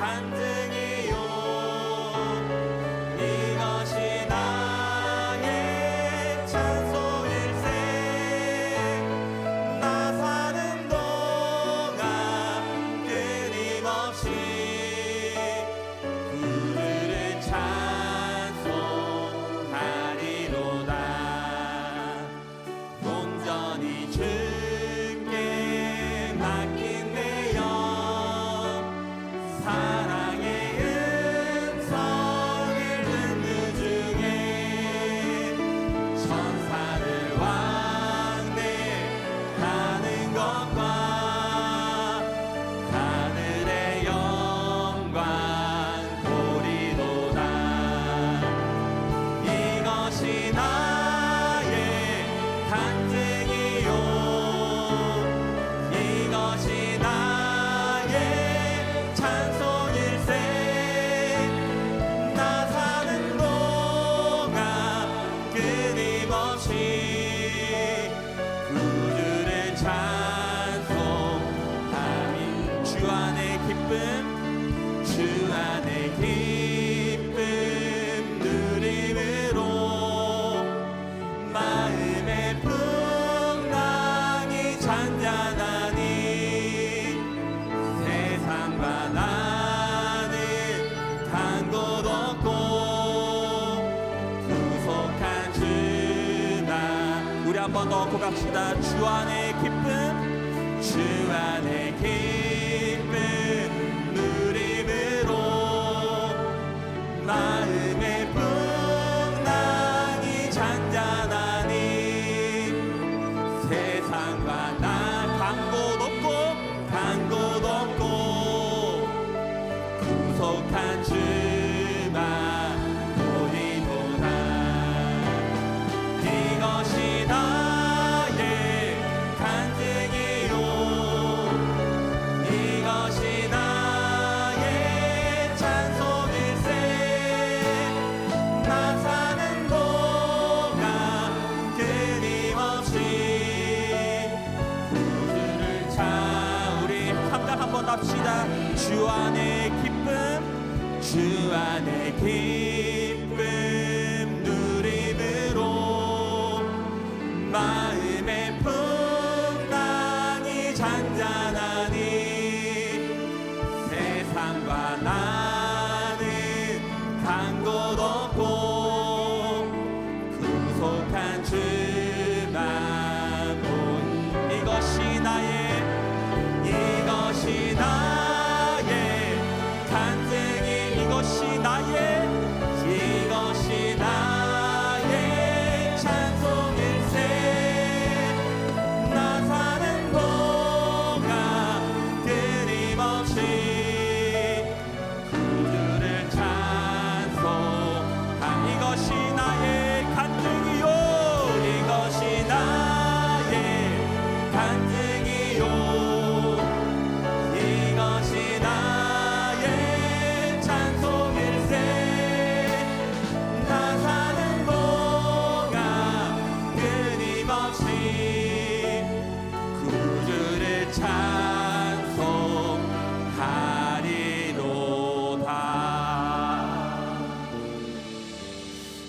간증이요 이것이 나의 찬송일세 나 사는 동안 끊임없이 구주를 찬송하리로다 온전히 주께 맡긴 내 영 사랑의 음성을 듣는 중에 천사를 왕래하는 것과 하늘의 영광 보리로다 이것이 나의 간증이요 이것이 나의 찬송일세 나 사는 동안 끊임없이 구주를 찬송하리 주 안의 기쁨 주 안의 기쁨 누림으로 마음의 풍랑이 잔잔하니 세상과 나는 간 곳 없고 구속한 주나 우리 한 번 더 고백합시다 주 안의 기쁨 주 안의 기쁨 누림으로 마음의 풍랑이 잔잔하니 세상과 나 간 곳 없고 구속한 주만 보리로다 이것이 나의 간증이요 이것이 나의 찬송일세 나 사는 동안 끊임없이 구주를 우리 함께 한번 합시다 주 안의 기쁨 주 안의 기쁨 누림으로 마음의 풍랑이 잔잔하니 세상과 나는 간 곳 없고 구속한 주만 본 이것이 나의 간증이 이것이 나의 찬송일세 나 사는 동안 끊임없이 구주를 찬송한 이것이 나의 간증이요 이것이 나의 간증이요 이것이 나의 찬송일세 나 사는 동안 끊임없이 구주를 찬송하리로다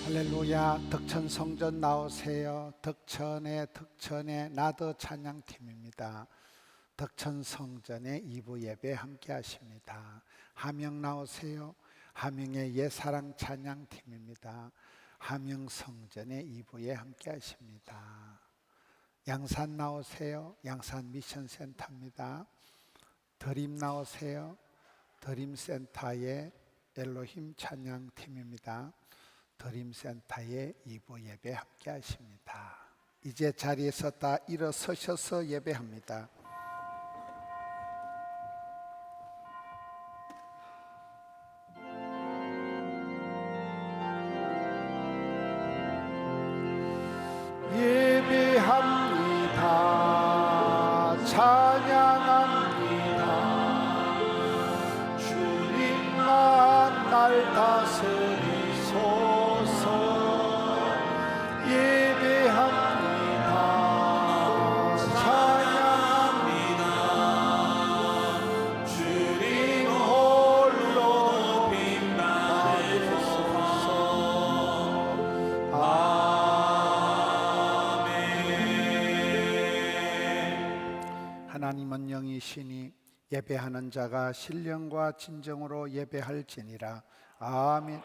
할렐루야 덕천 성전 나오세요 덕천의 나더 찬양팀입니다 덕천 성전의 2부 예배 함께 하십니다 함영 나오세요 함영의 옛사랑 찬양팀입니다 함영 성전의 2부에 함께 하십니다 양산 나오세요 양산 미션센터입니다 드림 나오세요 드림센터의 엘로힘 찬양팀입니다 드림센터의 2부 예배 함께 하십니다 이제 자리에서 다 일어서셔서 예배합니다 예배합니다 찬양합니다 주님만 날 다스리소서 예배합니다 찬양합니다 하나님은 영이시니 예배하는 자가 신령과 진정으로 예배할지니라. 아멘.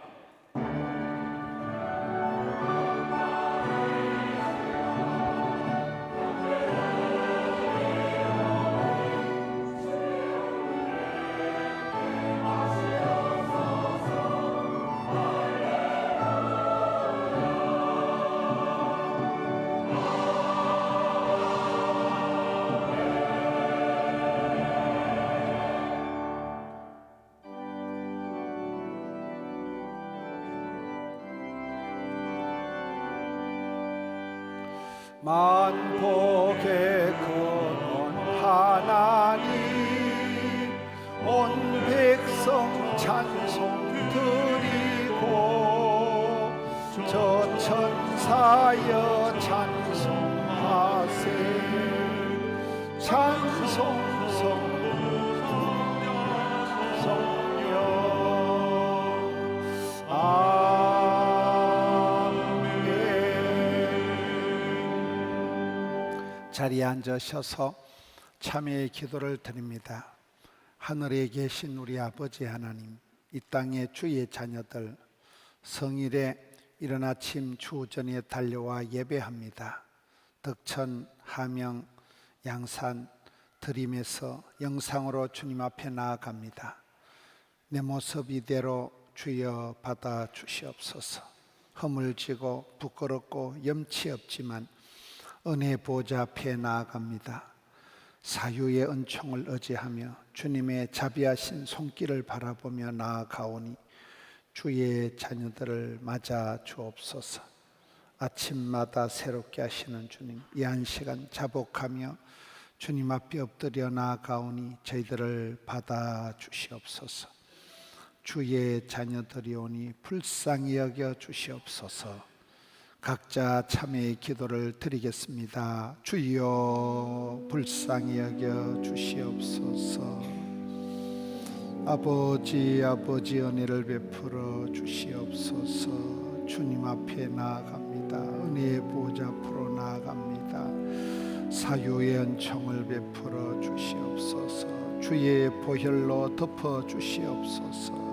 만복의 근원 하나님, 온 백성 찬송 드리고 저 천사여 찬송하세. 찬송 성령 아멘. 자리에 앉으셔서 참회의 기도를 드립니다. 하늘에 계신 우리 아버지 하나님, 이 땅의 주의 자녀들 성일에 이른 아침 주전에 달려와 예배합니다. 덕천, 함영, 양산, 드림에서 영상으로 주님 앞에 나아갑니다. 내 모습 이대로 주여 받아 주시옵소서. 허물지고 부끄럽고 염치 없지만 은혜 보좌 앞에 나아갑니다. 사유의 은총을 의지하며 주님의 자비하신 손길을 바라보며 나아가오니 주의 자녀들을 맞아 주옵소서. 아침마다 새롭게 하시는 주님, 이 한 시간 자복하며 주님 앞에 엎드려 나아가오니 저희들을 받아 주시옵소서. 주의 자녀들이 오니 불쌍히 여겨 주시옵소서. 각자 참회의 기도를 드리겠습니다. 주여 불쌍히 여겨 주시옵소서. 아버지 은혜를 베풀어 주시옵소서. 주님 앞에 나아갑니다. 은혜의 보좌 앞으로 나아갑니다. 사유의 은총을 베풀어 주시옵소서. 주의 보혈로 덮어 주시옵소서.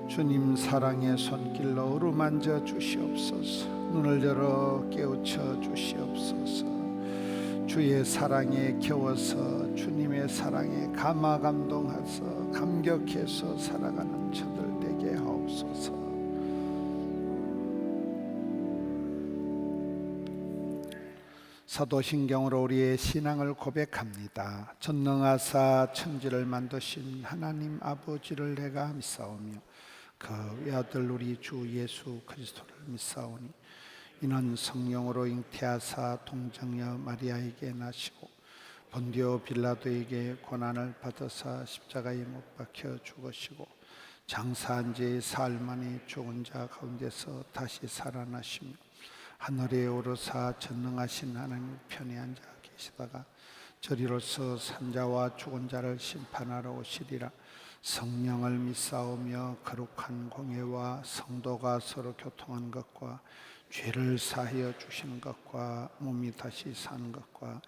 주님 사랑의 손길로 어루만져 주시옵소서. 눈을 열어 깨우쳐 주시옵소서. 주의 사랑에 겨워서 주님의 사랑에 감화감동하서 감격해서 살아가는 저들 되게 하옵소서. 사도신경으로 우리의 신앙을 고백합니다. 전능하사 천지를 만드신 하나님 아버지를 내가 믿사오며 그 외아들 우리 주 예수 그리스도를 믿사오니 이는 성령으로 잉태하사 동정녀 마리아에게 나시고 본디오 빌라도에게 고난을 받으사 십자가에 못 박혀 죽으시고 장사한 지 사흘 만에 죽은 자 가운데서 다시 살아나시며 하늘에 오르사 전능하신 하나님 편에 앉아 계시다가 저리로서 산자와 죽은 자를 심판하러 오시리라. 성령을 믿사오며 거룩한 공예와 성도가 서로 교통한 것과 죄를 사하여 주시는 것과 몸이 다시 사는 것과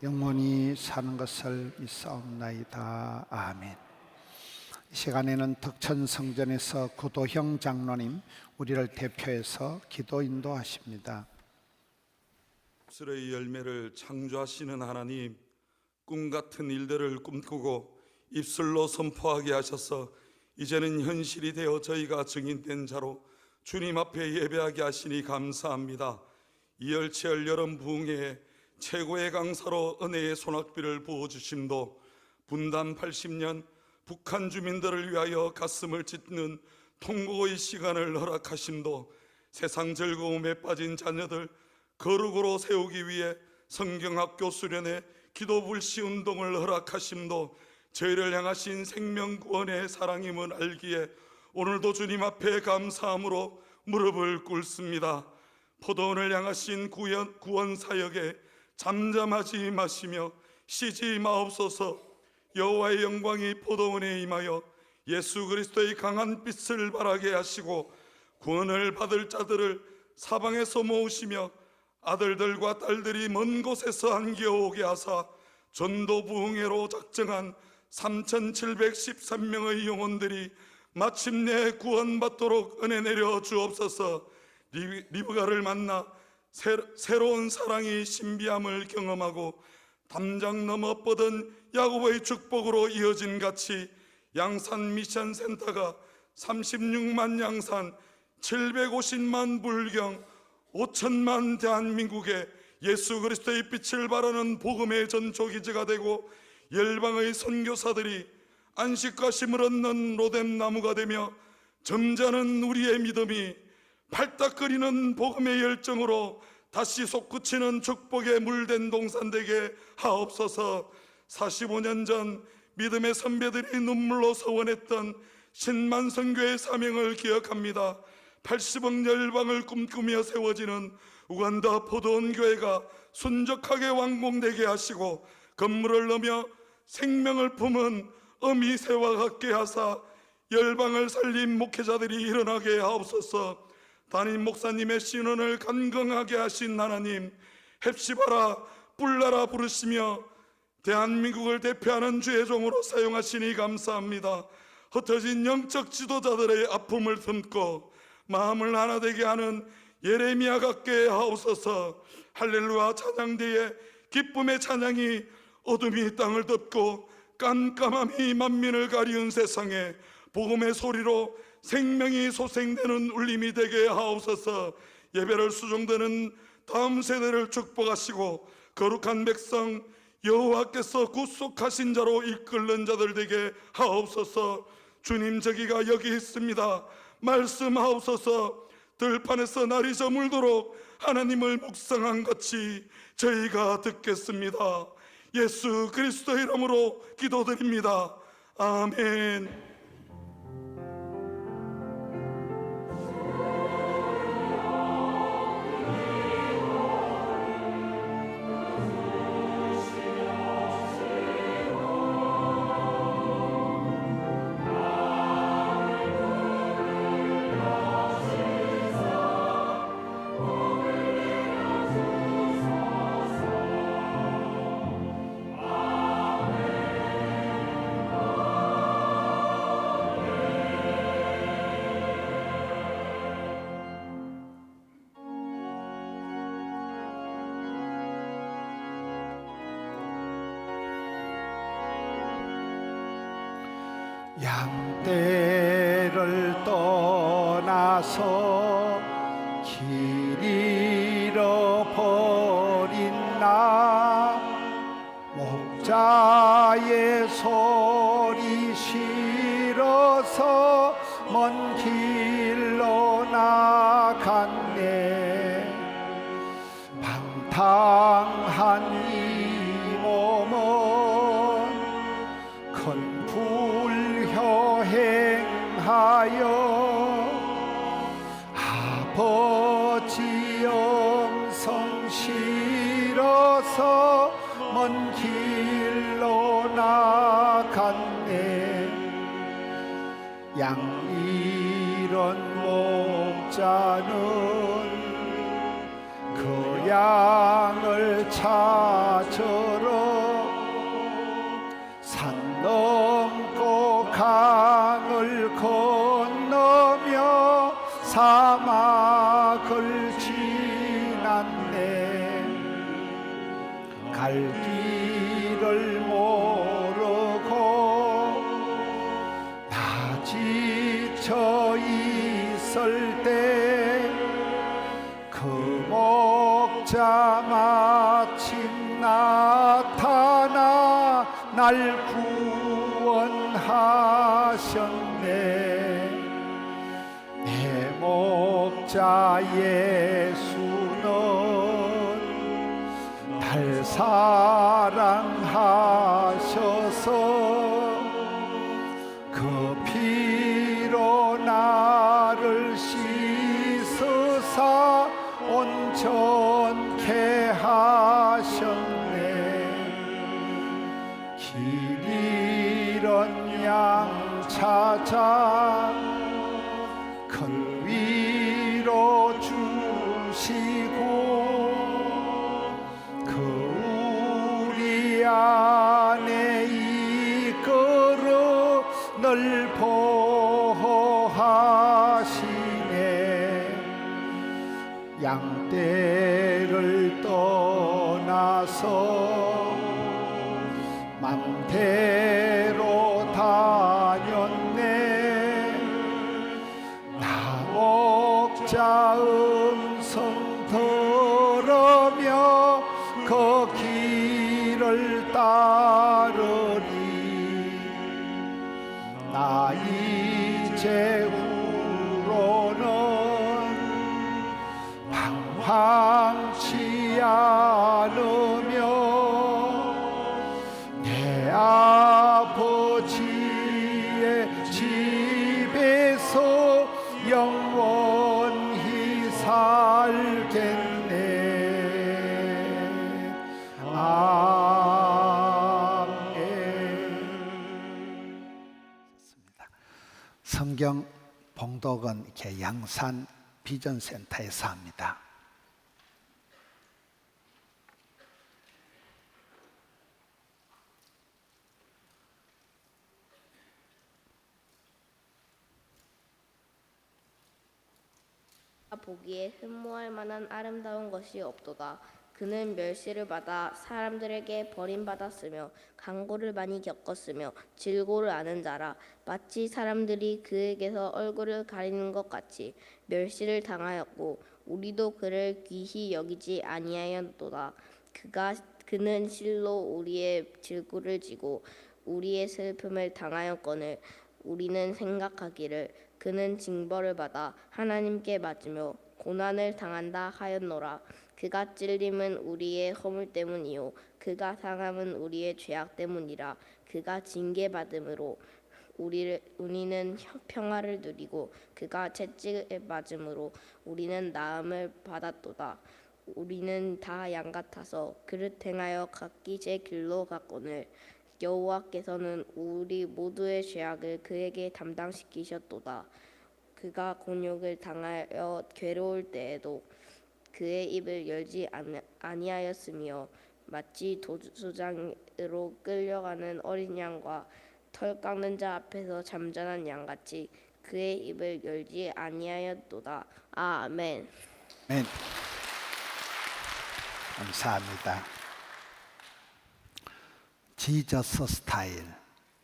영원히 사는 것을 믿사옵나이다. 아멘. 이 시간에는 덕천 성전에서 구도형 장로님 우리를 대표해서 기도 인도하십니다. 입술의 열매를 창조하시는 하나님, 꿈같은 일들을 꿈꾸고 입술로 선포하게 하셔서 이제는 현실이 되어 저희가 증인된 자로 주님 앞에 예배하게 하시니 감사합니다. 이열치열 여름 부흥회에 최고의 강사로 은혜의 소낙비를 부어주심도, 분단 80년 북한 주민들을 위하여 가슴을 찢는 통곡의 시간을 허락하심도, 세상 즐거움에 빠진 자녀들 거룩으로 세우기 위해 성경학교 수련회 기도불시 운동을 허락하심도 저희를 향하신 생명구원의 사랑임을 알기에 오늘도 주님 앞에 감사함으로 무릎을 꿇습니다. 포도원을 향하신 구원 사역에 잠잠하지 마시며 쉬지 마옵소서. 여호와의 영광이 포도원에 임하여 예수 그리스도의 강한 빛을 발하게 하시고 구원을 받을 자들을 사방에서 모으시며 아들들과 딸들이 먼 곳에서 안겨오게 하사 전도 부흥회로 작정한 3,713명의 영혼들이 마침내 구원받도록 은혜 내려 주옵소서. 리브가를 만나 새로운 사랑이 신비함을 경험하고 담장 넘어 뻗은 야곱의 축복으로 이어진 같이 양산 미션 센터가 36만 양산, 750만 불경, 5천만 대한민국에 예수 그리스도의 빛을 발하는 복음의 전초기지가 되고 열방의 선교사들이 안식과 쉼을 얻는 로뎀 나무가 되며 점잖은 우리의 믿음이 팔딱거리는 복음의 열정으로 다시 솟구치는 축복의 물된 동산 되게 하옵소서. 45년 전 믿음의 선배들이 눈물로 서원했던 신만 선교의 사명을 기억합니다. 80억 열방을 꿈꾸며 세워지는 우간다 포도원 교회가 순적하게 완공되게 하시고 건물을 넘어 생명을 품은 어미새와 같게 하사 열방을 살린 목회자들이 일어나게 하옵소서. 담임 목사님의 신원을 간경하게 하신 하나님, 헵시바라 뿔나라 부르시며 대한민국을 대표하는 주의 종으로 사용하시니 감사합니다. 흩어진 영적 지도자들의 아픔을 품고 마음을 하나 되게 하는 예레미야 같게 하옵소서. 할렐루야 찬양대에 기쁨의 찬양이 어둠이 땅을 덮고 깜깜함이 만민을 가리운 세상에 복음의 소리로 생명이 소생되는 울림이 되게 하옵소서. 예배를 수종되는 다음 세대를 축복하시고 거룩한 백성 여호와께서 구속하신 자로 이끌는 자들 되게 하옵소서. 주님, 저기가 여기 있습니다. 말씀하옵소서. 들판에서 날이 저물도록 하나님을 묵상한 같이 저희가 듣겠습니다. 예수 그리스도 이름으로 기도드립니다. 아멘. 양떼를 떠나서 길 잃어버린 나, 목자의 소리 싫어서 먼 길로 나갔네. 방탕한 이 몸은 큰 불효행하여 아버지 영성 싫어서 먼 길로 나갔네. 양 잃은 목자는 그 양을 찾으러 산 넘고 강을 건너며 사막을 지났네. 갈 길을 모르고 나 지쳐 있을 때 그 목자 마침 나타나 날 구원하셨네. 내 목자 예수는 날 사랑하셔서 그 피로 나를 씻으사 온전케 하셨네. 길 잃은 양 찾아 큰 위로 주시고 그 우리 양떼를 떠나서 맘대로 다녔네. 나 목자 음성 들으며 그 길을 따르리. 나 이제 후로는 방황치 않으며 내 아버지의 집에서 영원히 살겠네. 성경 봉독은 이렇게 양산 비전센터에서 합니다. 보기에 흠모할 만한 아름다운 것이 없도다. 그는 멸시를 받아 사람들에게 버림받았으며 강고를 많이 겪었으며 질고를 아는 자라. 마치 사람들이 그에게서 얼굴을 가리는 것 같이 멸시를 당하였고 우리도 그를 귀히 여기지 아니하였도다. 그는 실로 우리의 질고를 지고 우리의 슬픔을 당하였거늘 우리는 생각하기를 그는 징벌을 받아 하나님께 맞으며 고난을 당한다 하였노라. 그가 찔림은 우리의 허물 때문이요 그가 상함은 우리의 죄악 때문이라. 그가 징계받음으로 우리는 평화를 누리고 그가 채찍에 맞음으로 우리는 나음을 받았도다. 우리는 다 양 같아서 그릇 행하여 각기 제 길로 갔거늘 여호와께서는 우리 모두의 죄악을 그에게 담당시키셨도다. 그가 곤욕을 당하여 괴로울 때에도 그의 입을 열지 아니하였으며 마치 도수장으로 끌려가는 어린 양과 털 깎는 자 앞에서 잠잠한 양같이 그의 입을 열지 아니하였도다. 아멘. 아멘. 감사합니다. 지저스 스타일,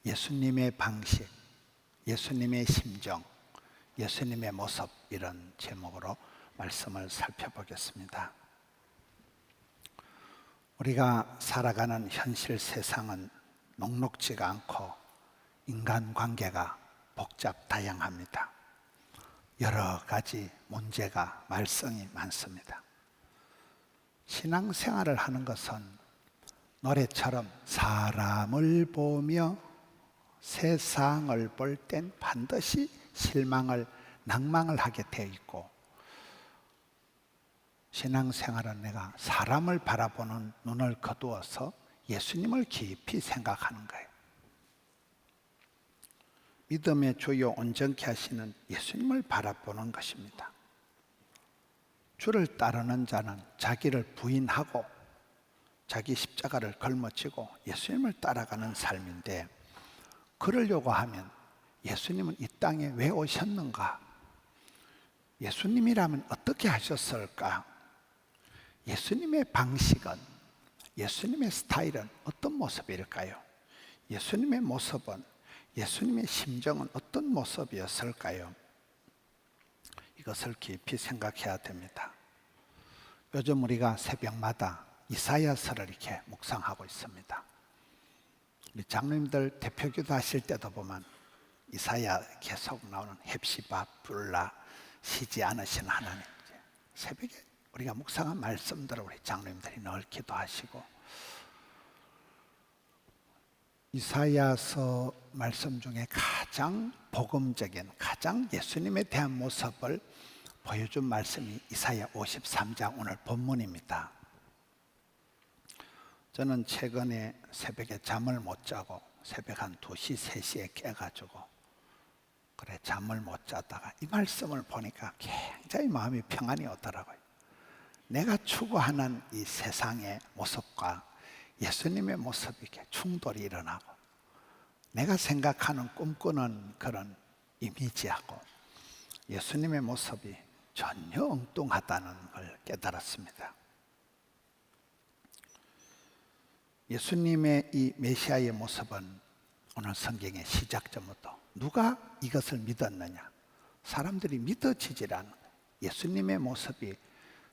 예수님의 방식, 예수님의 심정, 예수님의 모습, 이런 제목으로 말씀을 살펴보겠습니다. 우리가 살아가는 현실 세상은 녹록지가 않고 인간관계가 복잡 다양합니다. 여러 가지 문제가 말썽이 많습니다. 신앙생활을 하는 것은 노래처럼 사람을 보며 세상을 볼 땐 반드시 실망을, 낭망을 하게 되어 있고, 신앙생활은 내가 사람을 바라보는 눈을 거두어서 예수님을 깊이 생각하는 거예요. 믿음의 주요 온전케 하시는 예수님을 바라보는 것입니다. 주를 따르는 자는 자기를 부인하고 자기 십자가를 걸머쥐고 예수님을 따라가는 삶인데, 그러려고 하면 예수님은 이 땅에 왜 오셨는가? 예수님이라면 어떻게 하셨을까? 예수님의 방식은, 예수님의 스타일은 어떤 모습일까요? 예수님의 모습은, 예수님의 심정은 어떤 모습이었을까요? 이것을 깊이 생각해야 됩니다. 요즘 우리가 새벽마다 이사야서를 이렇게 묵상하고 있습니다. 우리 장로님들 대표기도 하실 때도 보면 이사야 계속 나오는 헵시바 불라 쉬지 않으신 하나님, 새벽에 우리가 묵상한 말씀들을 우리 장로님들이 늘 기도하시고, 이사야서 말씀 중에 가장 복음적인, 가장 예수님에 대한 모습을 보여준 말씀이 이사야 53장 오늘 본문입니다. 저는 최근에 새벽에 잠을 못 자고 새벽 한 2시, 3시에 깨가지고 그래 잠을 못 자다가 이 말씀을 보니까 굉장히 마음이 평안이 오더라고요. 내가 추구하는 이 세상의 모습과 예수님의 모습이 이렇게 충돌이 일어나고, 내가 생각하는 꿈꾸는 그런 이미지하고 예수님의 모습이 전혀 엉뚱하다는 걸 깨달았습니다. 예수님의 이 메시아의 모습은 오늘 성경의 시작점부터 누가 이것을 믿었느냐? 사람들이 믿어지질 않는 거예요. 예수님의 모습이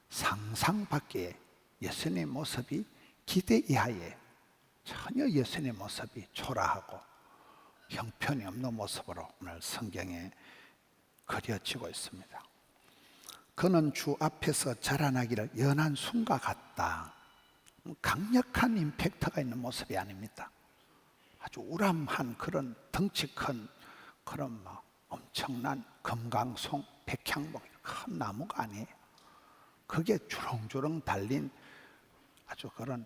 상상 밖에, 예수님의 모습이 기대 이하에, 전혀 예수님의 모습이 초라하고 형편이 없는 모습으로 오늘 성경에 그려지고 있습니다. 그는 주 앞에서 자라나기를 연한 순과 같다. 강력한 임팩트가 있는 모습이 아닙니다. 아주 우람한 그런 덩치 큰 그런 막 엄청난 금강송, 백향목 큰 나무가 아니에요. 그게 주렁주렁 달린 아주 그런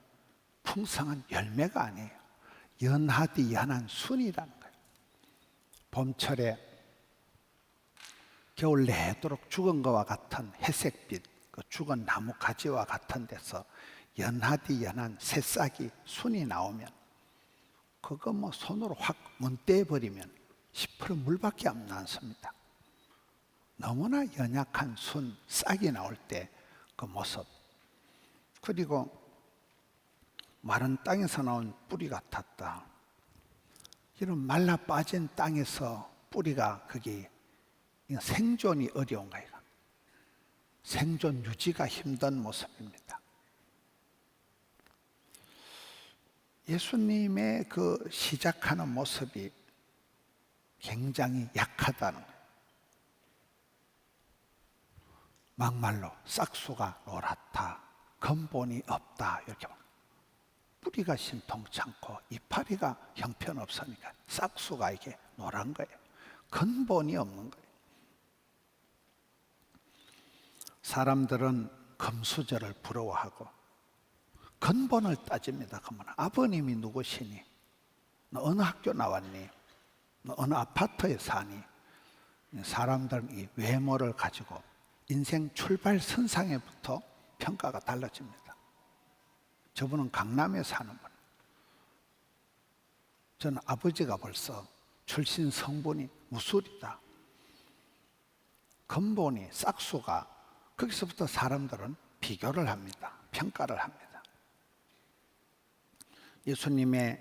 풍성한 열매가 아니에요. 연하디 연한 순이라는 거예요. 봄철에 겨울 내도록 죽은 것과 같은 회색빛, 그 죽은 나무 가지와 같은 데서 연하디 연한 새싹이 순이 나오면 그거 뭐 손으로 확 문대버리면 10% 물밖에 안 남습니다. 너무나 연약한 순 싹이 나올 때 그 모습, 그리고 마른 땅에서 나온 뿌리 같았다. 이런 말라 빠진 땅에서 뿌리가 그게 생존이 어려운 거예요. 생존 유지가 힘든 모습입니다. 예수님의 그 시작하는 모습이 굉장히 약하다는 거예요. 막말로 싹수가 노랗다, 근본이 없다, 이렇게 말합니다. 뿌리가 신통찮고 이파리가 형편없으니까 싹수가 이게 노란 거예요. 근본이 없는 거예요. 사람들은 금수저를 부러워하고 근본을 따집니다. 그러면 아버님이 누구시니? 너 어느 학교 나왔니? 너 어느 아파트에 사니? 사람들은 이 외모를 가지고 인생 출발선상에부터 평가가 달라집니다. 저분은 강남에 사는 분. 저는 아버지가 벌써 출신 성분이 무술이다. 근본이 싹수가, 거기서부터 사람들은 비교를 합니다. 평가를 합니다. 예수님의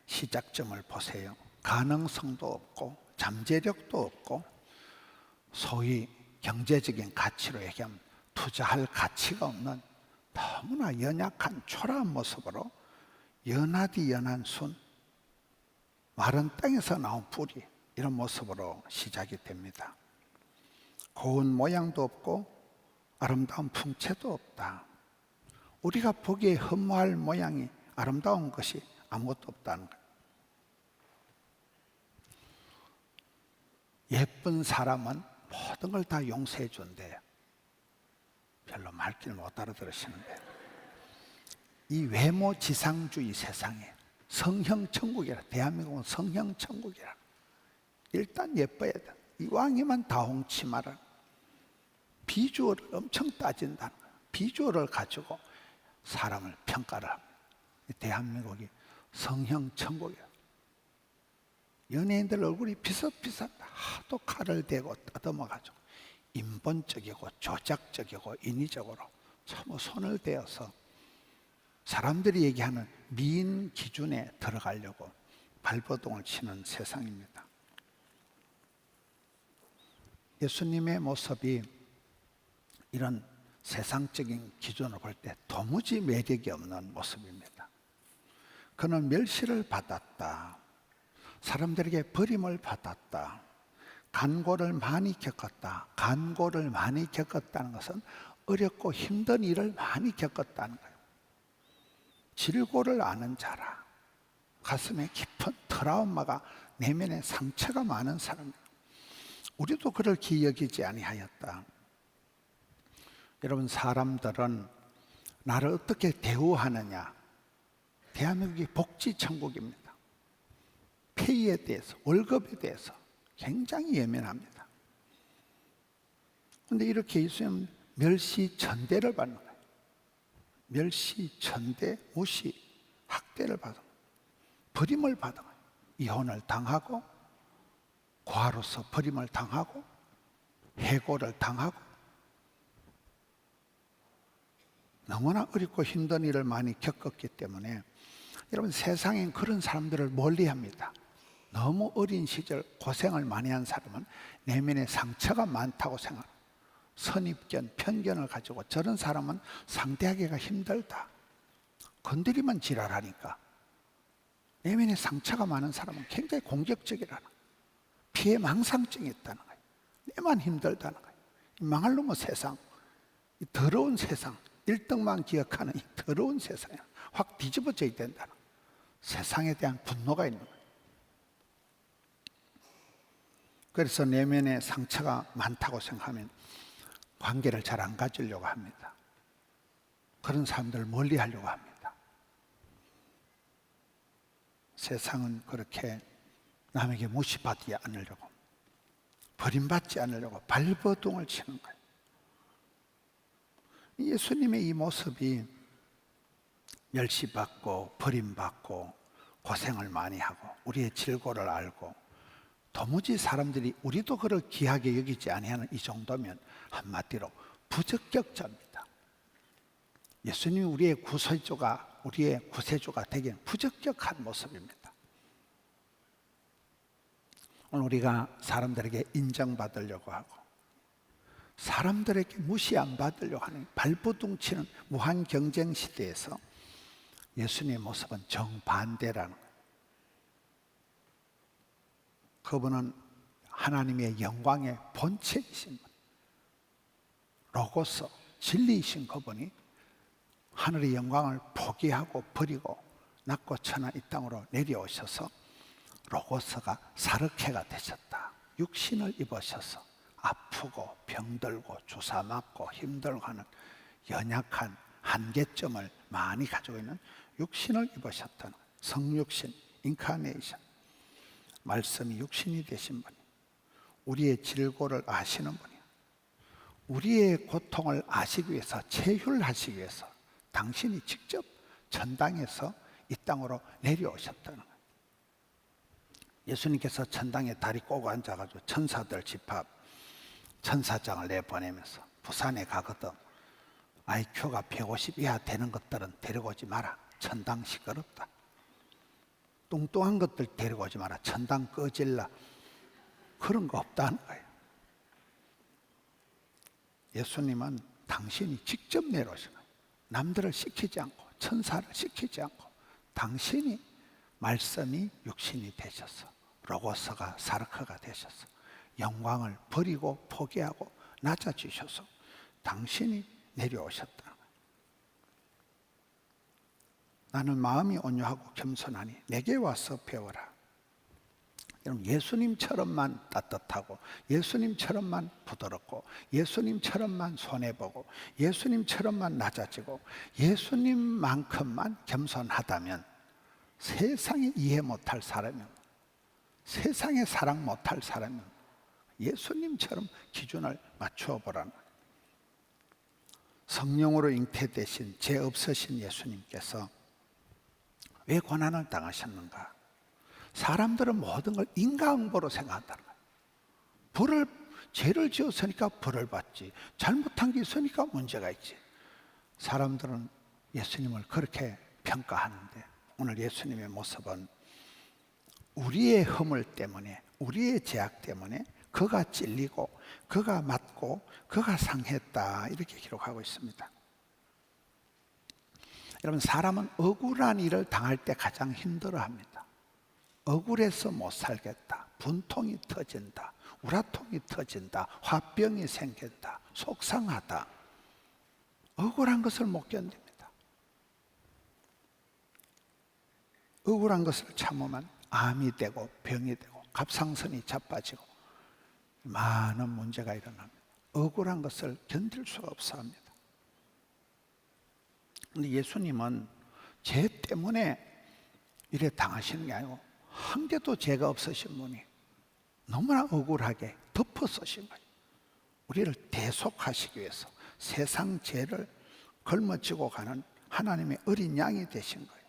시작점을 보세요. 가능성도 없고 잠재력도 없고 소위 경제적인 가치로 얘기하면 투자할 가치가 없는 너무나 연약한 초라한 모습으로 연하디 연한 순, 마른 땅에서 나온 뿌리, 이런 모습으로 시작이 됩니다. 고운 모양도 없고 아름다운 풍채도 없다. 우리가 보기에 흠모할 모양이 아름다운 것이 아무것도 없다는 거예요. 예쁜 사람은 모든 걸 다 용서해 준대요. 별로 말귀를 못 알아들으시는데, 이 외모 지상주의 세상에 성형 천국이라, 대한민국은 성형 천국이라. 일단 예뻐야 돼. 이왕이면 다홍치마를, 비주얼을 엄청 따진다는 거예요. 비주얼을 가지고 사람을 평가를 합니다. 대한민국이 성형 천국이에요. 연예인들 얼굴이 비슷비슷, 하도 칼을 대고 따듬어가지고 인본적이고 조작적이고 인위적으로 참 손을 대어서 사람들이 얘기하는 미인 기준에 들어가려고 발버둥을 치는 세상입니다. 예수님의 모습이 이런 세상적인 기준으로 볼 때 도무지 매력이 없는 모습입니다. 그는 멸시를 받았다. 사람들에게 버림을 받았다. 간고를 많이 겪었다. 간고를 많이 겪었다는 것은 어렵고 힘든 일을 많이 겪었다는 거예요. 질고를 아는 자라. 가슴에 깊은 트라우마가, 내면에 상처가 많은 사람이에요. 우리도 그를 기여기지 아니하였다. 여러분, 사람들은 나를 어떻게 대우하느냐. 대한민국이 복지천국입니다. 페이에 대해서, 월급에 대해서 굉장히 예민합니다. 그런데 이렇게 있으면 멸시 전대를 받는 거예요. 멸시 전대, 무시, 학대를 받은 거예요. 버림을 받은 거예요. 이혼을 당하고, 과로서 버림을 당하고, 해고를 당하고, 너무나 어렵고 힘든 일을 많이 겪었기 때문에 여러분, 세상엔 그런 사람들을 멀리합니다. 너무 어린 시절 고생을 많이 한 사람은 내면에 상처가 많다고 생각합니다. 선입견, 편견을 가지고 저런 사람은 상대하기가 힘들다. 건드리면 지랄하니까. 내면에 상처가 많은 사람은 굉장히 공격적이라는 거예요. 피해 망상증이 있다는 거예요. 내만 힘들다는 거예요. 이 망할 놈의 세상, 이 더러운 세상, 1등만 기억하는 이 더러운 세상에 확 뒤집어져야 된다는 거예요. 세상에 대한 분노가 있는 거예요. 그래서 내면에 상처가 많다고 생각하면 관계를 잘 안 가지려고 합니다. 그런 사람들을 멀리 하려고 합니다. 세상은 그렇게 남에게 무시받지 않으려고, 버림받지 않으려고 발버둥을 치는 거예요. 예수님의 이 모습이 멸시받고 버림받고 고생을 많이 하고 우리의 질고를 알고 도무지 사람들이 우리도 그를 귀하게 여기지 아니하는 이 정도면 한마디로 부적격자입니다. 예수님이 우리의 구세주가, 우리의 구세주가 되기엔 부적격한 모습입니다. 오늘 우리가 사람들에게 인정받으려고 하고 사람들에게 무시 안 받으려고 하는 발버둥 치는 무한 경쟁 시대에서 예수님의 모습은 정반대라는 거예요. 그분은 하나님의 영광의 본체이신 분, 로고스, 진리이신 그분이 하늘의 영광을 포기하고 버리고 낮고 천한 이 땅으로 내려오셔서 로고스가 사르케가 되셨다. 육신을 입으셔서 아프고 병들고 주사 맞고 힘들고 하는 연약한 한계점을 많이 가지고 있는 육신을 입으셨다는 성육신, 인카네이션. 말씀이 육신이 되신 분이, 우리의 질고를 아시는 분이, 우리의 고통을 아시기 위해서, 체휼하시기 위해서 당신이 직접 천당에서 이 땅으로 내려오셨다는 거예요. 예수님께서 천당에 다리 꼬고 앉아가지고 천사들 집합, 천사장을 내보내면서 부산에 가거든 IQ가 150 이하 되는 것들은 데리고 오지 마라. 천당 시끄럽다. 뚱뚱한 것들 데리고 오지 마라. 천당 꺼질라. 그런 거 없다는 거예요. 예수님은 당신이 직접 내려오신 거예요. 남들을 시키지 않고 천사를 시키지 않고 당신이 말씀이 육신이 되셔서 로고스가 사르크가 되셔서 영광을 버리고 포기하고 낮아지셔서 당신이 내려오셨다. 나는 마음이 온유하고 겸손하니 내게 와서 배워라. 여러분, 예수님처럼만 따뜻하고 예수님처럼만 부드럽고 예수님처럼만 손해보고 예수님처럼만 낮아지고 예수님만큼만 겸손하다면 세상에 이해 못할 사람이면, 세상에 사랑 못할 사람이면 예수님처럼 기준을 맞추어 보라는 거예요. 성령으로 잉태되신 죄 없으신 예수님께서 왜 고난을 당하셨는가? 사람들은 모든 걸 인과응보로 생각한다는 거예요. 죄를 지었으니까 벌을 받지, 잘못한 게 있으니까 문제가 있지. 사람들은 예수님을 그렇게 평가하는데 오늘 예수님의 모습은 우리의 허물 때문에, 우리의 죄악 때문에 그가 찔리고 그가 맞고 그가 상했다, 이렇게 기록하고 있습니다. 여러분, 사람은 억울한 일을 당할 때 가장 힘들어합니다. 억울해서 못 살겠다, 분통이 터진다, 우라통이 터진다, 화병이 생긴다, 속상하다, 억울한 것을 못 견딥니다. 억울한 것을 참으면 암이 되고 병이 되고 갑상선이 자빠지고 많은 문제가 일어납니다. 억울한 것을 견딜 수가 없어 합니다. 그런데 예수님은 죄 때문에 이래 당하시는 게 아니고 한 개도 죄가 없으신 분이 너무나 억울하게 덮어 쓰신 거예요. 우리를 대속하시기 위해서 세상 죄를 걸머쥐고 가는 하나님의 어린 양이 되신 거예요.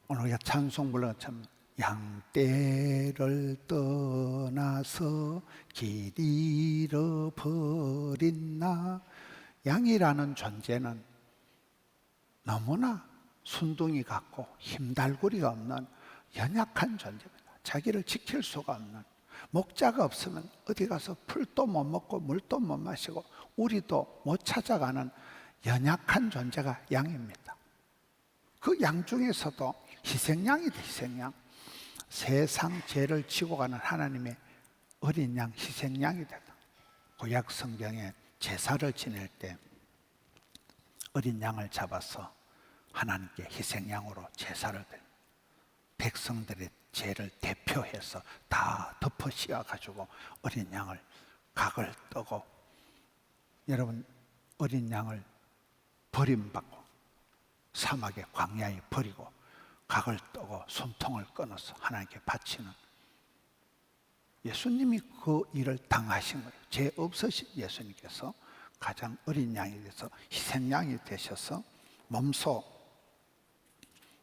오늘 우리가 찬송 불러 참 양떼를 떠나서 길 잃어버린 나 양이라는 존재는 너무나 순둥이 같고 힘달구리가 없는 연약한 존재입니다. 자기를 지킬 수가 없는, 목자가 없으면 어디 가서 풀도 못 먹고 물도 못 마시고 우리도 못 찾아가는 연약한 존재가 양입니다. 그 양 중에서도 희생양이다. 희생양. 세상 죄를 지고 가는 하나님의 어린 양, 희생양이 되다. 구약 성경에 제사를 지낼 때 어린 양을 잡아서 하나님께 희생양으로 제사를 드립니다. 백성들의 죄를 대표해서 다 덮어 씌워가지고 어린 양을 각을 뜨고, 여러분 어린 양을 버림받고 사막의 광야에 버리고 각을 뜨고 숨통을 끊어서 하나님께 바치는, 예수님이 그 일을 당하신 거예요. 죄 없으신 예수님께서 가장 어린 양이 돼서 희생양이 되셔서 몸소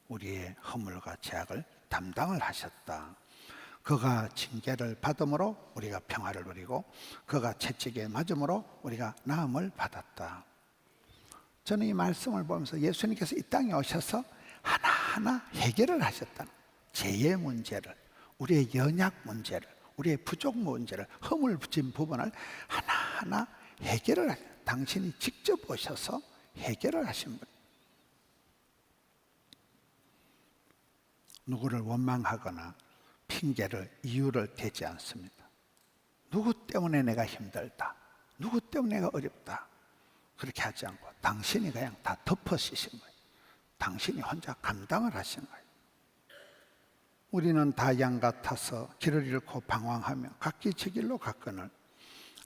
우리의 허물과 죄악을 담당을 하셨다. 그가 징계를 받음으로 우리가 평화를 누리고 그가 채찍에 맞음으로 우리가 나음을 받았다. 저는 이 말씀을 보면서 예수님께서 이 땅에 오셔서 하나하나 해결을 하셨다는, 죄의 문제를, 우리의 연약 문제를, 우리의 부족 문제를, 허물 붙인 부분을 하나하나 해결을 하셨다. 당신이 직접 오셔서 해결을 하신 분. 누구를 원망하거나 핑계를, 이유를 대지 않습니다. 누구 때문에 내가 힘들다, 누구 때문에 내가 어렵다, 그렇게 하지 않고 당신이 그냥 다 덮어쓰신 거예요. 당신이 혼자 감당을 하신 거예요. 우리는 다 양 같아서 길을 잃고 방황하며 각기 제 길로 갔거늘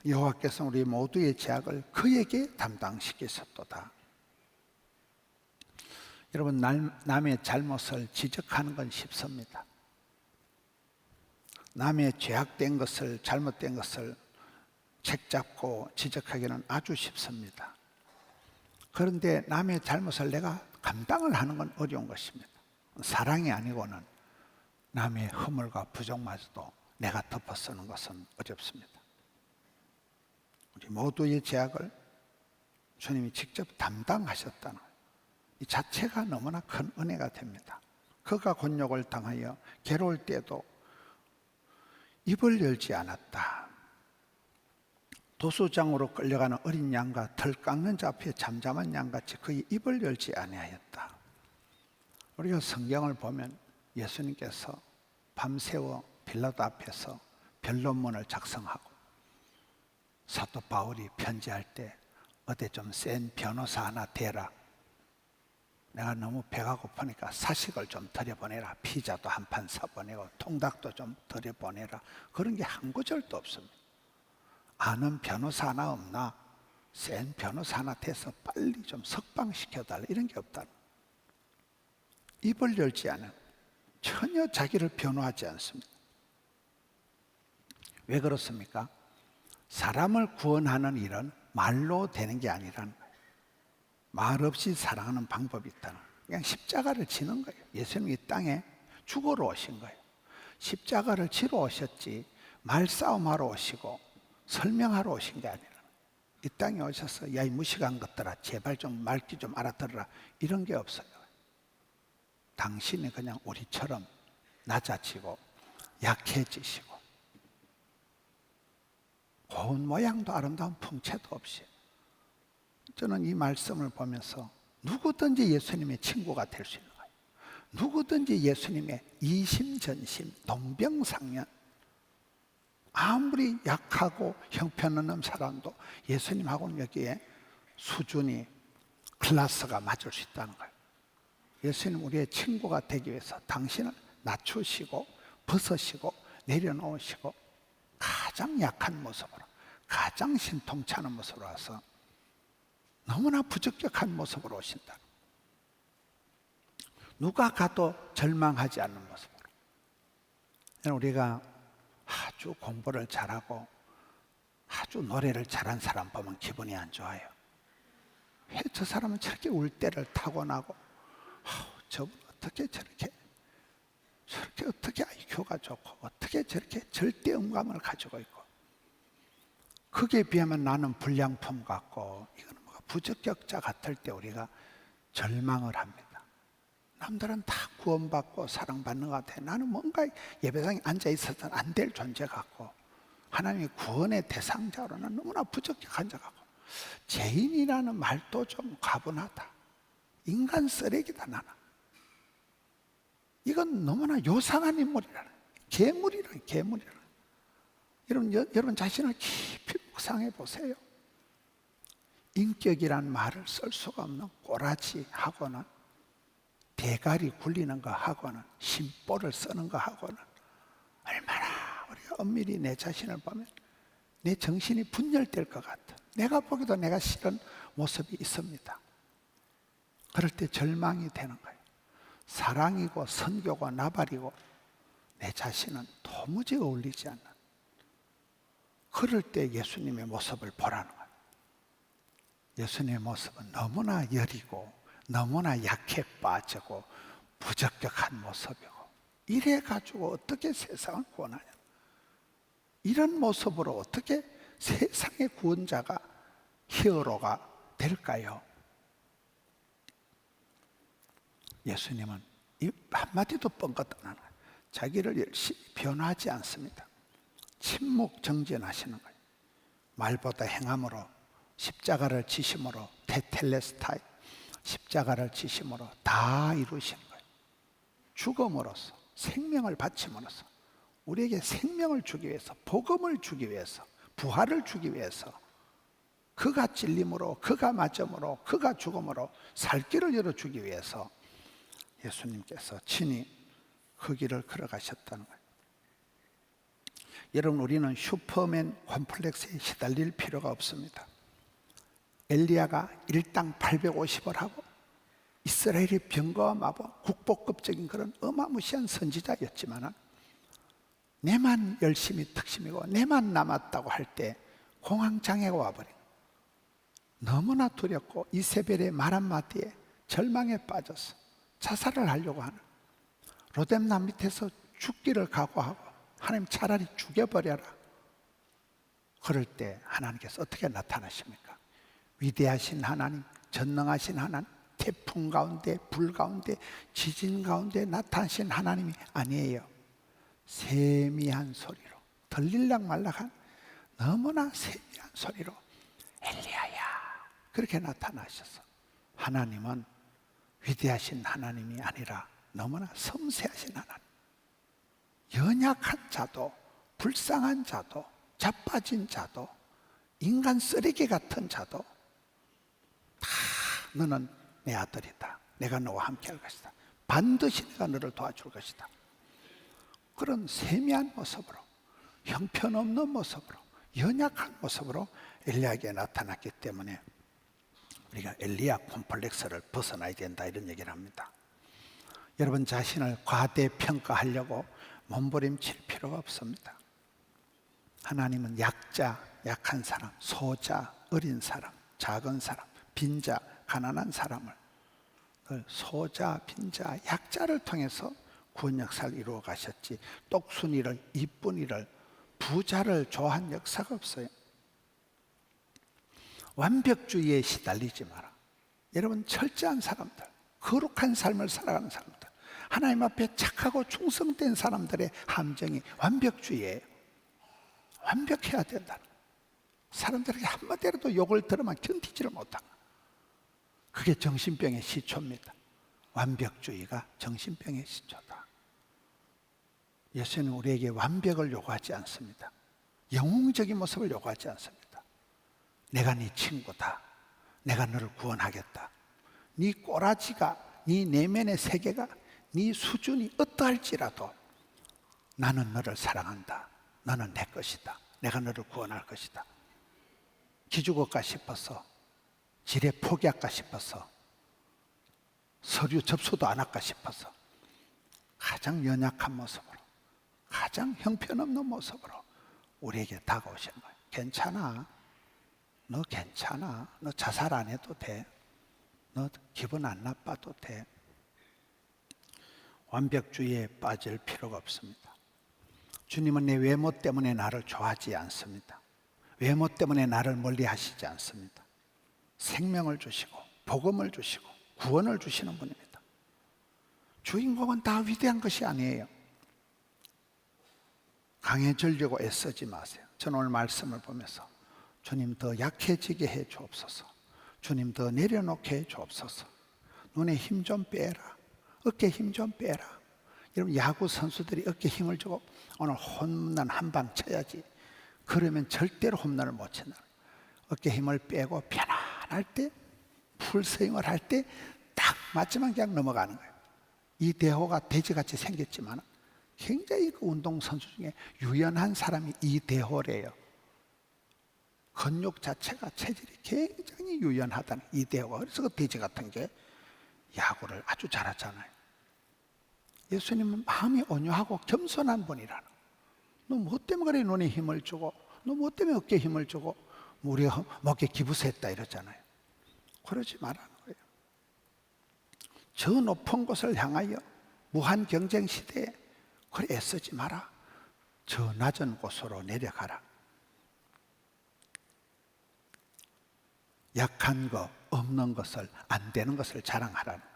여호와께서 우리 모두의 죄악을 그에게 담당시키셨도다. 여러분, 남의 잘못을 지적하는 건 쉽습니다. 남의 죄악된 것을, 잘못된 것을 책잡고 지적하기는 아주 쉽습니다. 그런데 남의 잘못을 내가 감당을 하는 건 어려운 것입니다. 사랑이 아니고는 남의 허물과 부족마저도 내가 덮어쓰는 것은 어렵습니다. 우리 모두의 죄악을 주님이 직접 담당하셨다는 이 자체가 너무나 큰 은혜가 됩니다. 그가 곤욕을 당하여 괴로울 때도 입을 열지 않았다. 도수장으로 끌려가는 어린 양과 털 깎는 자 앞에 잠잠한 양같이 그의 입을 열지 아니하였다. 우리가 성경을 보면 예수님께서 밤새워 빌라도 앞에서 변론문을 작성하고 사도 바울이 편지할 때 어디 좀 센 변호사 하나 대라, 내가 너무 배가 고프니까 사식을 좀 들여보내라, 피자도 한 판 사보내고 통닭도 좀 들여보내라, 그런 게 한 구절도 없습니다. 아는 변호사 하나 없나? 센 변호사 하나 돼서 빨리 좀 석방시켜달라, 이런 게 없다. 입을 열지 않은, 전혀 자기를 변호하지 않습니다. 왜 그렇습니까? 사람을 구원하는 일은 말로 되는 게 아니라는 거예요. 말 없이 사랑하는 방법이 있다는 거예요. 그냥 십자가를 지는 거예요. 예수님이 이 땅에 죽으러 오신 거예요. 십자가를 지러 오셨지 말싸움하러 오시고 설명하러 오신 게 아니라, 이 땅에 오셔서 야 이 무식한 것들아 제발 좀 말귀 좀 알아들어라, 이런 게 없어요. 당신이 그냥 우리처럼 낮아지고 약해지시고 고운 모양도 아름다운 풍채도 없이, 저는 이 말씀을 보면서 누구든지 예수님의 친구가 될 수 있는 거예요. 누구든지 예수님의 이심전심, 동병상련, 아무리 약하고 형편없는 사람도 예수님하고는 여기에 수준이, 클래스가 맞을 수 있다는 거예요. 예수님 우리의 친구가 되기 위해서 당신을 낮추시고 벗으시고 내려놓으시고 가장 약한 모습으로, 가장 신통찮은 모습으로 와서 너무나 부적격한 모습으로 오신다. 누가 가도 절망하지 않는 모습으로. 우리가 아주 공부를 잘하고 아주 노래를 잘한 사람 보면 기분이 안 좋아요. 왜 저 사람은 저렇게 울 때를 타고나고, 저분 어떻게 저렇게 어떻게 IQ가 좋고 어떻게 저렇게 절대음감을 가지고 있고, 그게 비하면 나는 불량품 같고 이거는 뭐가 부적격자 같을 때 우리가 절망을 합니다. 남들은 다 구원받고 사랑받는 것 같아. 나는 뭔가 예배당에 앉아 있어서는 안 될 존재 같고, 하나님의 구원의 대상자로는 너무나 부적격한 자 같고, 죄인이라는 말도 좀 가분하다. 인간 쓰레기다 나는. 이건 너무나 요상한 인물이라는, 괴물이라는. 여러분 자신을 깊이 묵상해 보세요. 인격이란 말을 쓸 수가 없는 꼬라지하고는, 대가리 굴리는 거 하고는, 심보를 쓰는 거 하고는 얼마나 우리가 엄밀히 내 자신을 보면 내 정신이 분열될 것 같아. 내가 보기도 내가 싫은 모습이 있습니다. 그럴 때 절망이 되는 거예요. 사랑이고 선교고 나발이고 내 자신은 도무지 어울리지 않는, 그럴 때 예수님의 모습을 보라는 거예요. 예수님의 모습은 너무나 여리고 너무나 약해 빠지고 부적격한 모습이고, 이래가지고 어떻게 세상을 구원하냐. 이런 모습으로 어떻게 세상의 구원자가, 히어로가 될까요? 예수님은 이 한마디도 뻥긋 안 하는 거예요. 자기를 열심히 변화하지 않습니다. 침묵 정진하시는 거예요. 말보다 행함으로, 십자가를 지심으로, 테텔레스타이, 십자가를 지심으로 다 이루시는 거예요. 죽음으로써, 생명을 바침으로써 우리에게 생명을 주기 위해서, 복음을 주기 위해서, 부활을 주기 위해서, 그가 찔림으로, 그가 맞음으로, 그가 죽음으로 살 길을 열어주기 위해서 예수님께서 친히 그 길을 걸어가셨다는 거예요. 여러분, 우리는 슈퍼맨 콤플렉스에 시달릴 필요가 없습니다. 엘리야가 일당 850을 하고 이스라엘의 병거와 마법, 국보급적인 그런 어마무시한 선지자였지만, 내만 열심히 특심이고 내만 남았다고 할 때 공황장애가 와버린, 너무나 두렵고 이세벨의 말 한마디에 절망에 빠져서 자살을 하려고 하는, 로뎀난 밑에서 죽기를 각오하고 하나님 차라리 죽여버려라. 그럴 때 하나님께서 어떻게 나타나십니까? 위대하신 하나님, 전능하신 하나님, 태풍 가운데, 불 가운데, 지진 가운데 나타나신 하나님이 아니에요. 세미한 소리로, 들릴락 말락한 너무나 세미한 소리로 엘리야야, 그렇게 나타나셔서, 하나님은 위대하신 하나님이 아니라 너무나 섬세하신 하나님, 연약한 자도, 불쌍한 자도, 자빠진 자도, 인간 쓰레기 같은 자도 다 너는 내 아들이다, 내가 너와 함께 할 것이다, 반드시 내가 너를 도와줄 것이다. 그런 세미한 모습으로, 형편없는 모습으로, 연약한 모습으로 엘리야에게 나타났기 때문에 우리가 엘리야 콤플렉스를 벗어나야 된다, 이런 얘기를 합니다. 여러분 자신을 과대평가하려고 몸부림칠 필요가 없습니다. 하나님은 약자, 약한 사람, 소자, 어린 사람, 작은 사람, 빈자, 가난한 사람을, 소자, 빈자, 약자를 통해서 구원 역사를 이루어 가셨지, 똑순이를, 이쁜이를, 부자를 좋아한 역사가 없어요. 완벽주의에 시달리지 마라. 여러분, 철저한 사람들, 거룩한 삶을 살아가는 사람들, 하나님 앞에 착하고 충성된 사람들의 함정이 완벽주의예요. 완벽해야 된다는, 사람들에게 한마디라도 욕을 들으면 견디지를 못하는, 그게 정신병의 시초입니다. 완벽주의가 정신병의 시초다. 예수는 우리에게 완벽을 요구하지 않습니다. 영웅적인 모습을 요구하지 않습니다. 내가 네 친구다, 내가 너를 구원하겠다, 네 꼬라지가, 네 내면의 세계가, 네 수준이 어떠할지라도 나는 너를 사랑한다, 너는 내 것이다, 내가 너를 구원할 것이다. 기죽을까 싶어서, 지뢰 포기할까 싶어서, 서류 접수도 안 할까 싶어서, 가장 연약한 모습으로, 가장 형편없는 모습으로 우리에게 다가오시는 거예요. 괜찮아, 너 괜찮아, 너 자살 안 해도 돼, 너 기분 안 나빠도 돼. 완벽주의에 빠질 필요가 없습니다. 주님은 내 외모 때문에 나를 좋아하지 않습니다. 외모 때문에 나를 멀리 하시지 않습니다. 생명을 주시고 복음을 주시고 구원을 주시는 분입니다. 주인공은 다 위대한 것이 아니에요. 강해지려고 애쓰지 마세요. 저는 오늘 말씀을 보면서 주님 더 약해지게 해 주옵소서. 주님 더 내려놓게 해 주옵소서. 눈에 힘 좀 빼라. 어깨 힘 좀 빼라. 여러분 야구 선수들이 어깨 힘을 주고 오늘 홈런 한 방 쳐야지. 그러면 절대로 홈런을 못 친다. 어깨 힘을 빼고 편안할 때 풀스윙을 할 때 딱 맞지만 그냥 넘어가는 거예요. 이 대호가 돼지같이 생겼지만 굉장히 그 운동선수 중에 유연한 사람이 이 대호래요. 근육 자체가 체질이 굉장히 유연하다는 이 대호가. 그래서 그 돼지 같은 게 야구를 아주 잘하잖아요. 예수님은 마음이 온유하고 겸손한 분이라는. 너 뭐 때문에 그래 눈에 힘을 주고, 너 뭐 때문에 어깨에 힘을 주고 우리 목에 기부했다 이러잖아요. 그러지 말라는 거예요. 저 높은 곳을 향하여 무한 경쟁 시대에 그래 애쓰지 마라. 저 낮은 곳으로 내려가라. 약한 거, 없는 것을, 안 되는 것을 자랑하라는 거예요.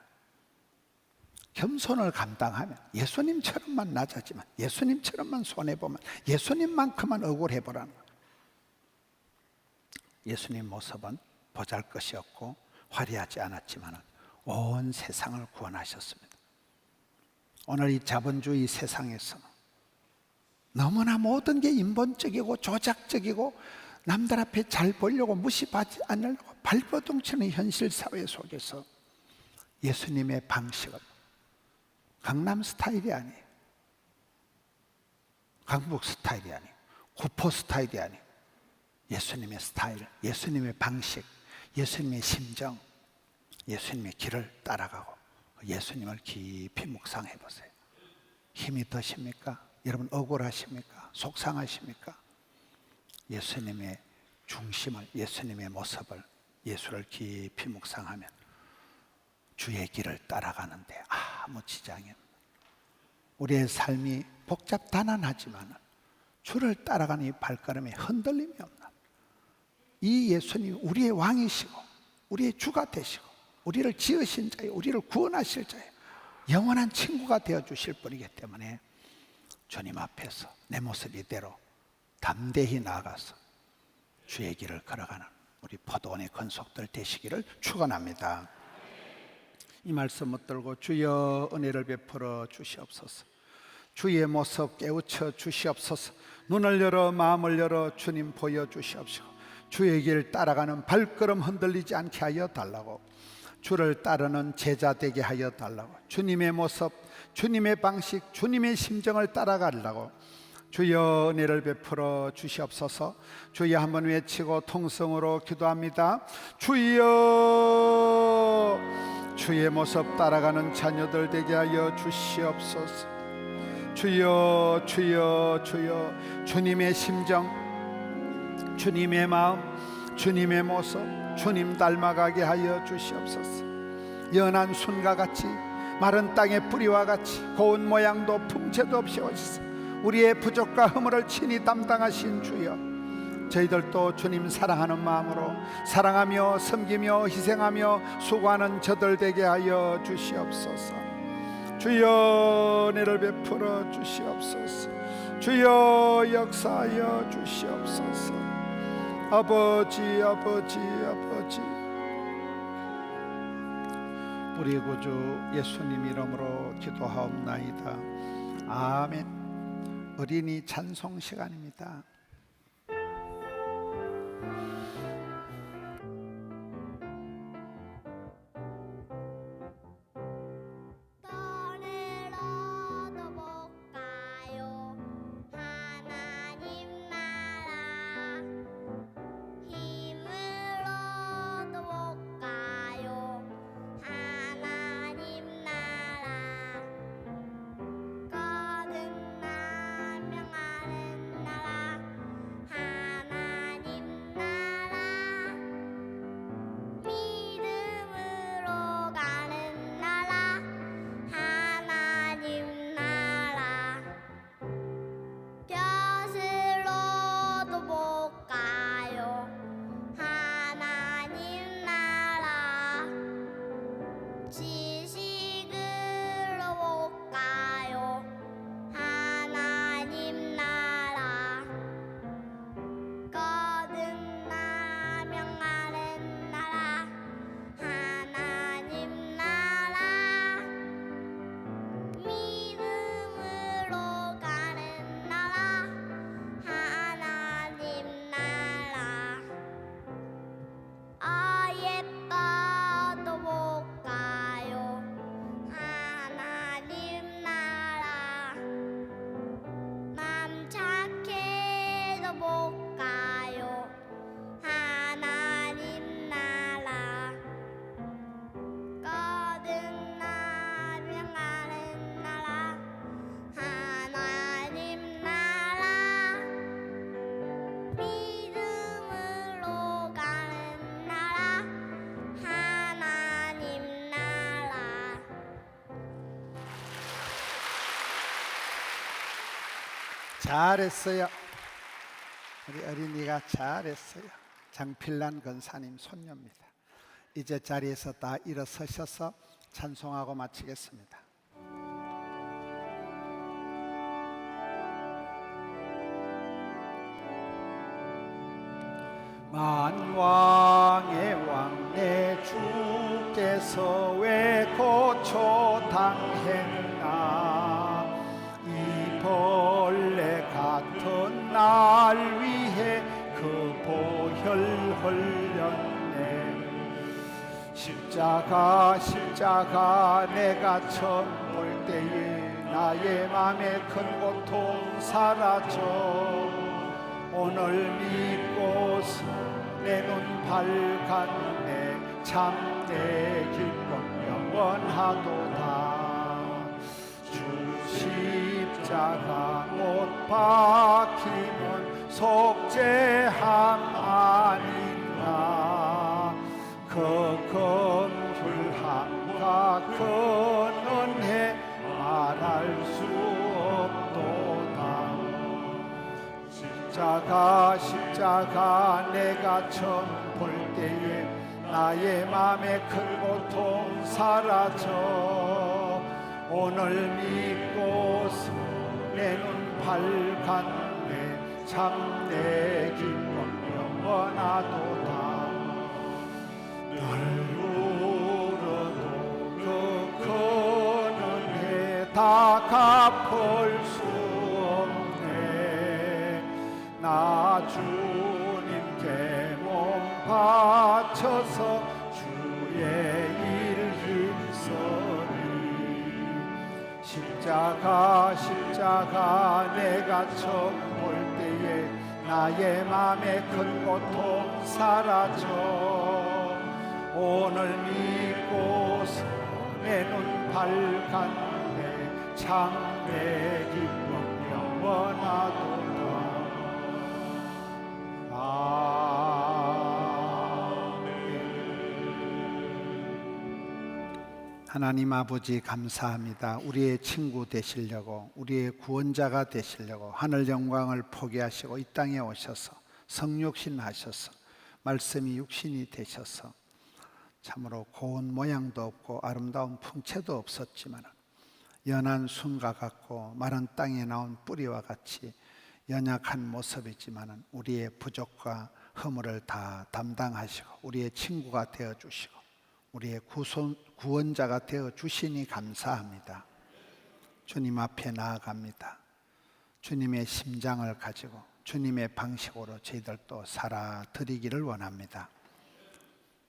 겸손을 감당하면 예수님처럼만 낮아지면, 예수님처럼만 손해보면, 예수님만큼만 억울해보라는 거예요. 예수님 모습은 보잘것이었고 화려하지 않았지만 온 세상을 구원하셨습니다. 오늘 이 자본주의 세상에서 너무나 모든 게 인본적이고 조작적이고 남들 앞에 잘 보려고 무시받지 않으려고 발버둥치는 현실 사회 속에서 예수님의 방식은 강남 스타일이 아니에요. 강북 스타일이 아니에요. 구포 스타일이 아니에요. 예수님의 스타일, 예수님의 방식, 예수님의 심정, 예수님의 길을 따라가고 예수님을 깊이 묵상해 보세요. 힘이 드십니까? 여러분 억울하십니까? 속상하십니까? 예수님의 중심을, 예수님의 모습을, 예수를 깊이 묵상하면 주의 길을 따라가는데 아무 지장이 없는, 우리의 삶이 복잡 단안하지만 주를 따라가는 이 발걸음에 흔들림이 없는 이 예수님이 우리의 왕이시고 우리의 주가 되시고 우리를 지으신 자예요. 우리를 구원하실 자예요. 영원한 친구가 되어주실 분이기 때문에 주님 앞에서 내 모습 이대로 담대히 나아가서 주의 길을 걸어가는 우리 포도원의 건속들 되시기를 축원합니다. 이 말씀 붙들고 주여 은혜를 베풀어 주시옵소서. 주의 모습 깨우쳐 주시옵소서. 눈을 열어 마음을 열어 주님 보여주시옵시고 주의 길 따라가는 발걸음 흔들리지 않게 하여 달라고, 주를 따르는 제자 되게 하여 달라고, 주님의 모습, 주님의 방식, 주님의 심정을 따라가려고 주여 은혜를 베풀어 주시옵소서. 주여 한번 외치고 통성으로 기도합니다. 주여, 주의 모습 따라가는 자녀들 되게 하여 주시옵소서. 주여, 주여, 주여, 주님의 심정, 주님의 마음, 주님의 모습, 주님 닮아가게 하여 주시옵소서. 연한 순과 같이, 마른 땅의 뿌리와 같이 고운 모양도 풍채도 없이 오시사 우리의 부족과 허물을 친히 담당하신 주여, 저희들도 주님 사랑하는 마음으로 사랑하며 섬기며 희생하며 수고하는 저들 되게 하여 주시옵소서. 주여 은혜를 베풀어 주시옵소서. 주여 역사하여 주시옵소서. 아버지, 아버지, 아버지, 우리 구주 예수님 이름으로 기도하옵나이다. 아멘. 어린이 찬송 시간입니다. 거듭나며 하는 나라 믿음으로 가는 나라 하나님 나라. 잘했어요. 우리 어린이가 잘했어요. 장필란 권사님 손녀입니다. 이제 자리에서 다 일어서셔서 찬송하고 마치겠습니다. 만왕의 왕 내 주께서 왜 고초 당했나, 이 벌레 같은 날 위해 그 보혈 흘렸네. 십자가 십자가 내가 처음 볼 때에 나의 맘에 큰 고통 사라져. 오늘 믿고서 내 눈 밝았네. 참내 기쁨 영원하도다. 주 십자가 못 박히면 속죄함 아닌가. 그 긍휼함과 그 은혜 말할 수 없도다. 십자가 십자가 내가 처음 볼 때에 나의 맘에 큰 고통 사라져. 오늘 믿고서 내 눈 밝았네. 참내 기쁨 영원하도다. 널 울어도 그 큰 은혜 다 갚을 수 없네. 나 주님께 몸 바쳐서 주의 일 힘쓰리. 십자가 십자가 내가 처음 볼 때에 나의 맘에 큰 고통 사라져. 오늘 믿고서 내 눈 밝았네. 참내 기쁨 영원하도다. 하나님 아버지 감사합니다. 우리의 친구 되시려고, 우리의 구원자가 되시려고 하늘 영광을 포기하시고 이 땅에 오셔서 성육신 하셔서 말씀이 육신이 되셔서 참으로 고운 모양도 없고 아름다운 풍채도 없었지만 연한 순과 같고 마른 땅에 나온 뿌리와 같이 연약한 모습이지만 우리의 부족과 허물을 다 담당하시고 우리의 친구가 되어주시고 우리의 구원자가 되어주시니 감사합니다. 주님 앞에 나아갑니다. 주님의 심장을 가지고 주님의 방식으로 저희들도 살아드리기를 원합니다.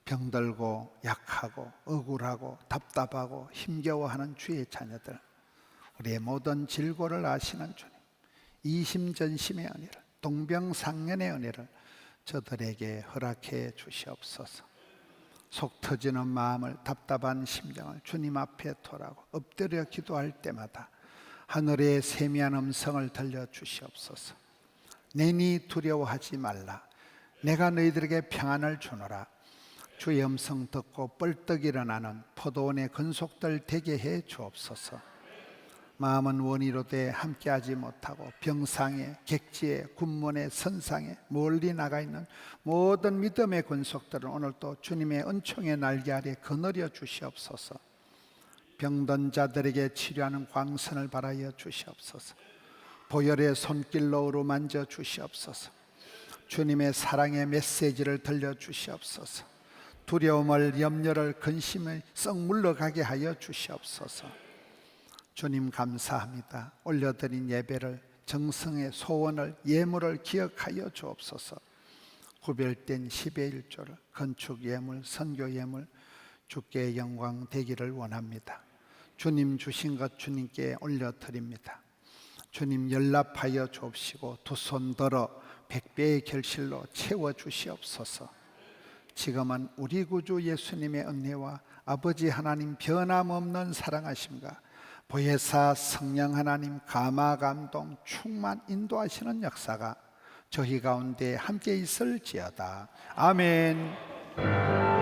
병들고 약하고 억울하고 답답하고 힘겨워하는 주의 자녀들, 우리의 모든 질고를 아시는 주님, 이심전심의 은혜를, 동병상련의 은혜를 저들에게 허락해 주시옵소서. 속 터지는 마음을, 답답한 심정을 주님 앞에 토라고 엎드려 기도할 때마다 하늘의 세미한 음성을 들려주시옵소서. 내니 두려워하지 말라. 내가 너희들에게 평안을 주노라. 주의 음성 듣고 뻘떡 일어나는 포도원의 근속들 되게 해 주옵소서. 마음은 원이로되 함께하지 못하고 병상에, 객지에, 군문에, 선상에 멀리 나가 있는 모든 믿음의 근속들은 오늘 또 주님의 은총의 날개 아래 거느려 주시옵소서. 병든 자들에게 치료하는 광선을 발하여 주시옵소서. 보혈의 손길로 어루만져 주시옵소서. 주님의 사랑의 메시지를 들려주시옵소서. 두려움을, 염려를, 근심을 썩 물러가게 하여 주시옵소서. 주님 감사합니다. 올려드린 예배를, 정성의 소원을, 예물을 기억하여 주옵소서. 구별된 10의 1조를 건축 예물, 선교 예물 주께 영광 되기를 원합니다. 주님 주신 것 주님께 올려드립니다. 주님 연락하여 주옵시고 두 손 들어 100배의 결실로 채워주시옵소서. 지금은 우리 구주 예수님의 은혜와 아버지 하나님 변함없는 사랑하심과 보혜사 성령 하나님 감화 감동 충만 인도하시는 역사가 저희 가운데 함께 있을지어다. 아멘.